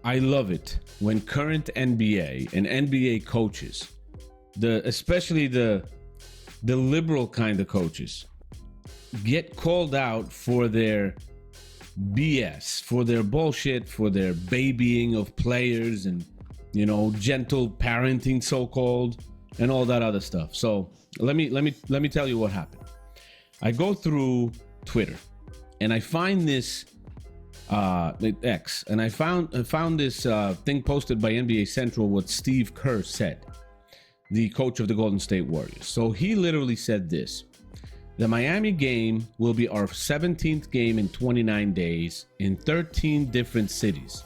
I love it when current NBA and NBA coaches, especially the liberal kind of coaches, get called out for their BS, for their bullshit, for their babying of players and, gentle parenting, so-called, and all that other stuff. So let me tell you what happened. I go through Twitter and I find this X, and I found this thing posted by NBA Central, what Steve Kerrs said, the coach of the Golden State Warriors. So he literally said this: the Miami game will be our 17th game in 29 days in 13 different cities.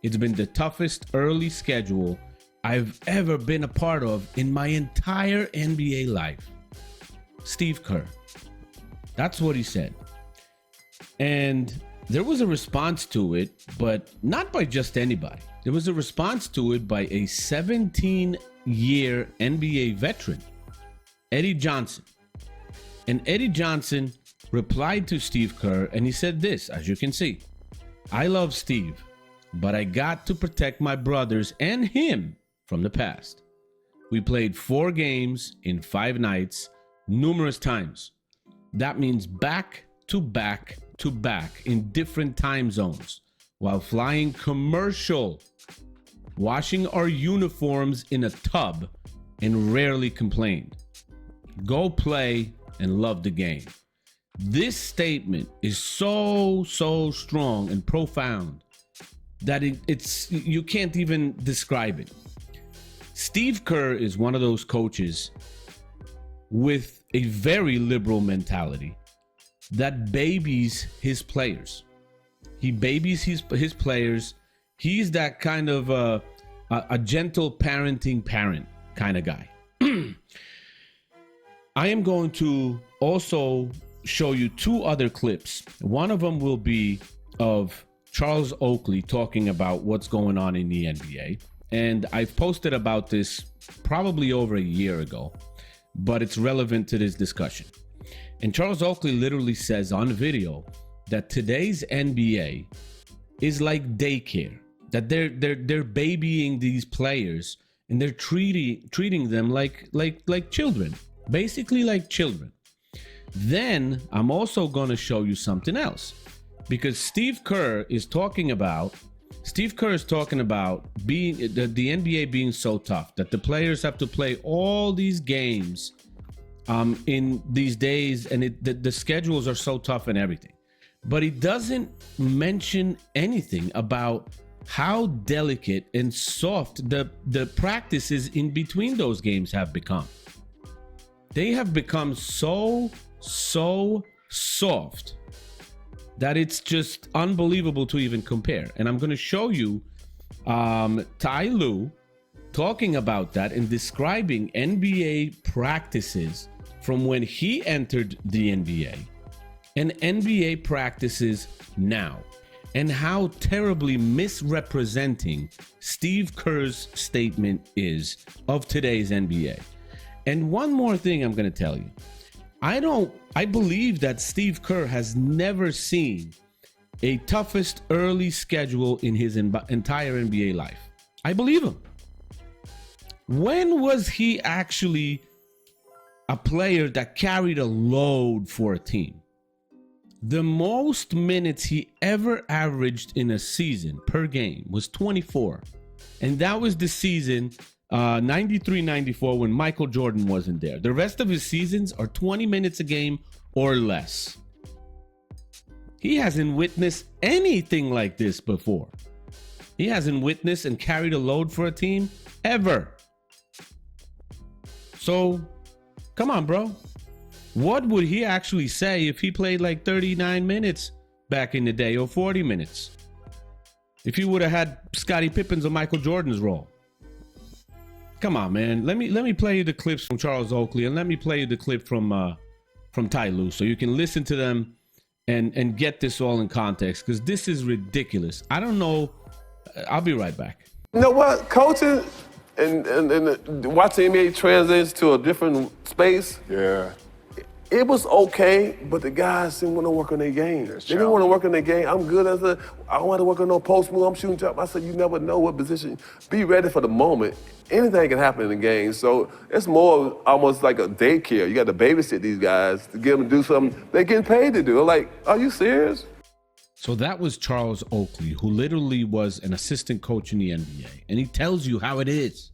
It's been the toughest early schedule I've ever been a part of in my entire NBA life. Steve Kerr. That's what he said. And there was a response to it, but not by just anybody. There was a response to it by a 17-year NBA veteran, Eddie Johnson. And Eddie Johnson replied to Steve Kerr, and he said this, as you can see: I love Steve, but I got to protect my brothers and him from the past. We played 4 games in 5 nights, numerous times. That means back to back to back in different time zones, while flying commercial, washing our uniforms in a tub, and rarely complained. Go play and love the game. This statement is so strong and profound that it's you can't even describe it. Steve Kerr is one of those coaches with a very liberal mentality that babies his players. He babies his players. He's that kind of a gentle parenting parent kind of guy. I am going to also show you 2 other clips. One of them will be of Charles Oakley talking about what's going on in the NBA. And I've posted about this probably over a year ago, but it's relevant to this discussion. And Charles Oakley literally says on video that today's NBA is like daycare, that they're babying these players and they're treating them like children, basically like children. Then I'm also going to show you something else, because Steve Kerr is talking about being the NBA being so tough that the players have to play all these games in these days, and the schedules are so tough and everything. But he doesn't mention anything about how delicate and soft the practices in between those games have become. They have become so soft that it's just unbelievable to even compare. And I'm going to show you Ty Lue talking about that and describing NBA practices from when he entered the NBA and NBA practices now, and how terribly misrepresenting Steve Kerr's statement is of today's NBA. And one more thing I'm going to tell you. I believe that Steve Kerr has never seen a toughest early schedule in his entire NBA life. I believe him. When was he actually a player that carried a load for a team? The most minutes he ever averaged in a season per game was 24. And that was the season 93-94 when Michael Jordan wasn't there. The rest of his seasons are 20 minutes a game or less. He hasn't witnessed anything like this before. He hasn't witnessed and carried a load for a team ever. So, come on, bro. What would he actually say if he played like 39 minutes back in the day, or 40 minutes? If he would have had Scottie Pippen's or Michael Jordan's role? Come on, man. Let me play you the clips from Charles Oakley, and let me play you the clip from Ty Lue, so you can listen to them and get this all in context, because this is ridiculous. I don't know. I'll be right back. You know what? Coaching and watching NBA transition to a different space. Yeah. it was okay, but the guys didn't want to work on their game. They didn't want to work on their game. I'm good I don't want to work on no post move. I'm shooting jump. I said, you never know what position. Be ready for the moment. Anything can happen in the game. So it's more almost like a daycare. You got to babysit these guys to get them to do something they're getting paid to do. I'm like, are you serious? So that was Charles Oakley, who literally was an assistant coach in the NBA. And he tells you how it is.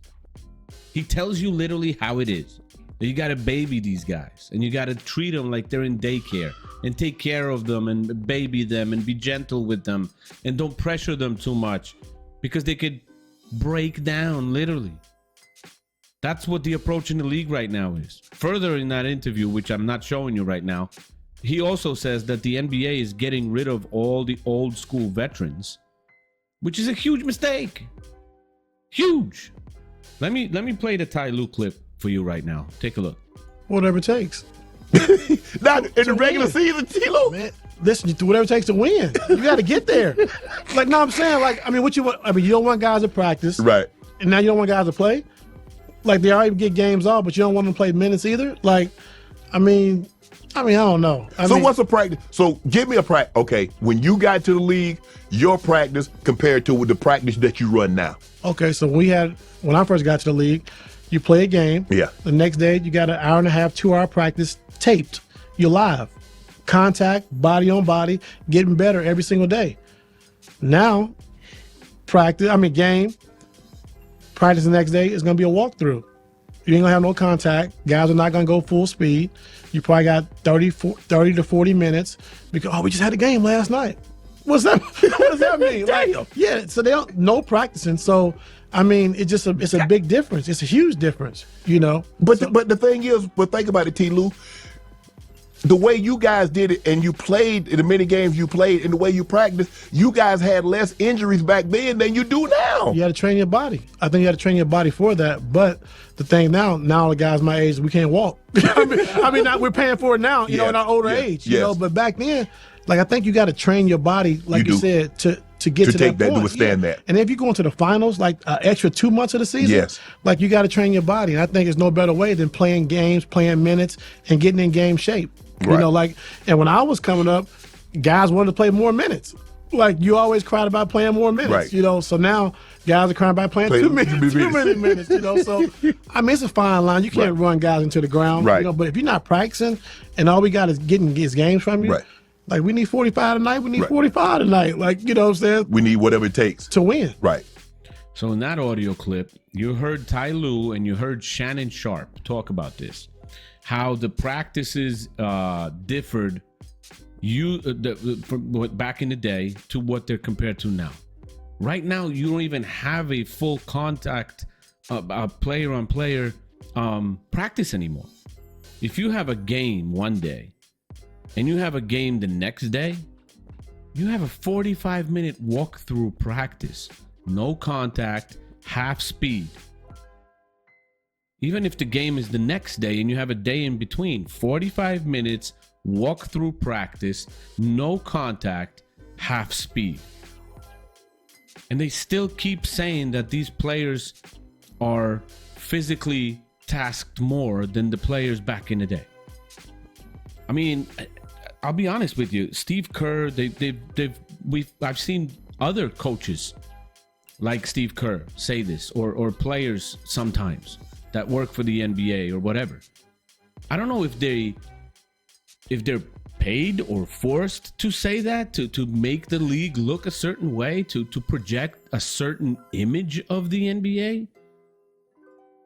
He tells you literally how it is. You got to baby these guys, and you got to treat them like they're in daycare and take care of them and baby them and be gentle with them and don't pressure them too much because they could break down, literally. That's what the approach in the league right now is. Further in that interview, which I'm not showing you right now, he also says that the NBA is getting rid of all the old school veterans, which is a huge mistake. Huge. Let me play the Ty Lue clip for you right now. Take a look. Whatever it takes. Not in the regular season, T-Lo. Man, listen, whatever it takes to win. You got to get there. Like, no, I'm saying, like, I mean, what you want? I mean, you don't want guys to practice, right? And now you don't want guys to play. Like, they already get games off, but you don't want them to play minutes either. Like, I mean, I don't know. What's a practice? So give me a practice. Okay, when you got to the league, your practice compared to the practice that you run now. Okay, so when I first got to the league, you play a game. Yeah. The next day, you got an hour and a half, 2 hour practice taped. You're live. Contact, body on body, getting better every single day. Now, game, practice the next day is going to be a walkthrough. You ain't going to have no contact. Guys are not going to go full speed. You probably got 30 to 40 minutes because, we just had a game last night. What's that? What does that mean? Like, so they don't, no practicing. So, I mean, it's a big difference. It's a huge difference, you know. But the thing is, think about it, T. Lue. The way you guys did it, and you played in the many games you played, and the way you practiced, you guys had less injuries back then than you do now. You got to train your body. I think you got to train your body for that. But the thing now the guys my age, we can't walk. I mean, we're paying for it now, you know, in our older age, you know. But back then, like, I think you got to train your body, like you said, to get to that point. To withstand that. And if you go into the finals, like extra 2 months of the season, like, you got to train your body. And I think there's no better way than playing games, playing minutes, and getting in game shape. Right. You know, like, and when I was coming up, guys wanted to play more minutes. Like, you always cried about playing more minutes, you know. So now guys are crying about playing too many minutes, you know. So, I mean, it's a fine line. You can't run guys into the ground, you know. But if you're not practicing and all we got is getting his games from you, like, we need 45 tonight, we need 45 tonight. Like, you know what I'm saying? We need whatever it takes to win. Right. So in that audio clip, you heard Ty Lue and you heard Shannon Sharpe talk about this. How the practices differed from back in the day to what they're compared to now. Right now, you don't even have a full contact player on player practice anymore. If you have a game one day and you have a game the next day, you have a 45-minute walkthrough practice. No contact, half speed. Even if the game is the next day and you have a day in between, 45 minutes, walk-through practice, no contact, half speed. And they still keep saying that these players are physically tasked more than the players back in the day. I mean, I'll be honest with you, Steve Kerr, I've seen other coaches like Steve Kerr say this, or players sometimes that work for the NBA or whatever. I don't know if they're paid or forced to say that, to make the league look a certain way, to project a certain image of the NBA.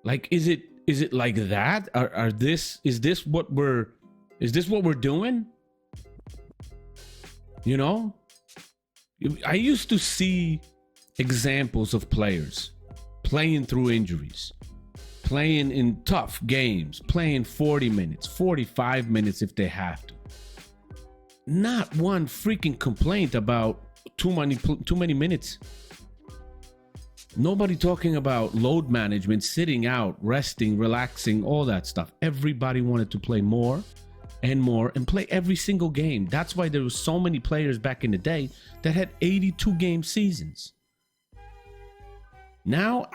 Like, is it like that? Is this what we're doing? You know, I used to see examples of players playing through injuries, playing in tough games, playing 40 minutes, 45 minutes if they have to. Not one freaking complaint about too many minutes. Nobody talking about load management, sitting out, resting, relaxing, all that stuff. Everybody wanted to play more and play every single game. That's why there were so many players back in the day that had 82 game seasons. Now,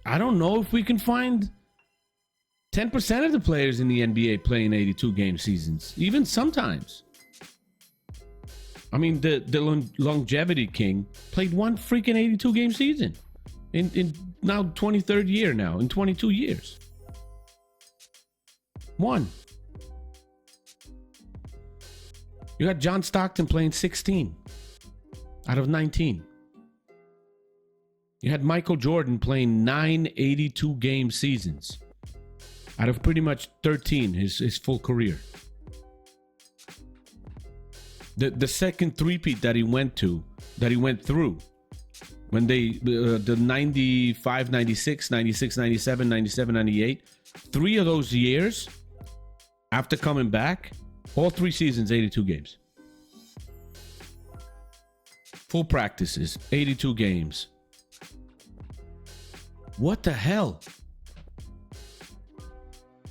I don't know if we can find 10% of the players in the NBA play in 82 game seasons, even sometimes. I mean, the longevity king played one freaking 82 game season in now 23rd year now, in 22 years. One. You got John Stockton playing 16 out of 19. You had Michael Jordan playing 9 82 game seasons out of pretty much 13 his full career. The second three-peat that he went through when the 95, 96, 96, 97, 97, 98, 3 of those years after coming back, all 3 seasons, 82 games. Full practices, 82 games. What the hell?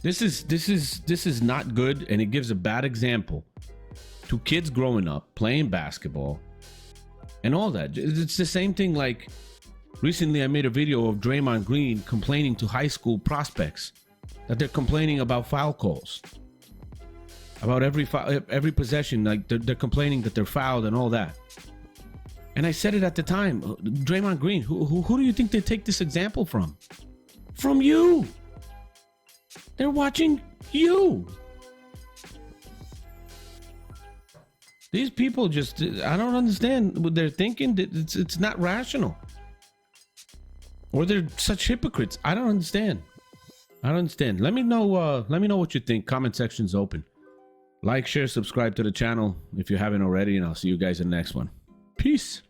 This is not good, and it gives a bad example to kids growing up playing basketball and all that. It's the same thing. Like recently I made a video of Draymond Green complaining to high school prospects that they're complaining about foul calls, about every possession. Like they're complaining that they're fouled and all that. And I said it at the time, Draymond Green, who do you think they take this example from? From you. They're watching you. These people just, I don't understand what they're thinking. It's not rational. Or they're such hypocrites. I don't understand. Let me know what you think. Comment section's open. Like, share, subscribe to the channel if you haven't already, and I'll see you guys in the next one. Peace.